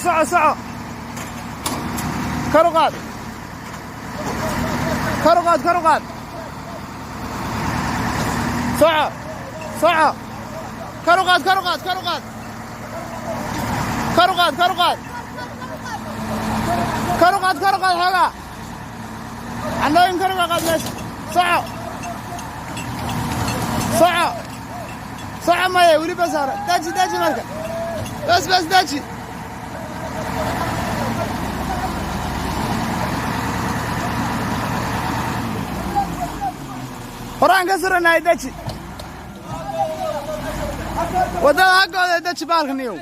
soco kor u qaad soco kor u qaad xoogaa candhooyin kor uga qaad meesha soco maya weli bas hore daji marka bas daji horaan ka suranahay daji waddada haggooda daji baalka niyow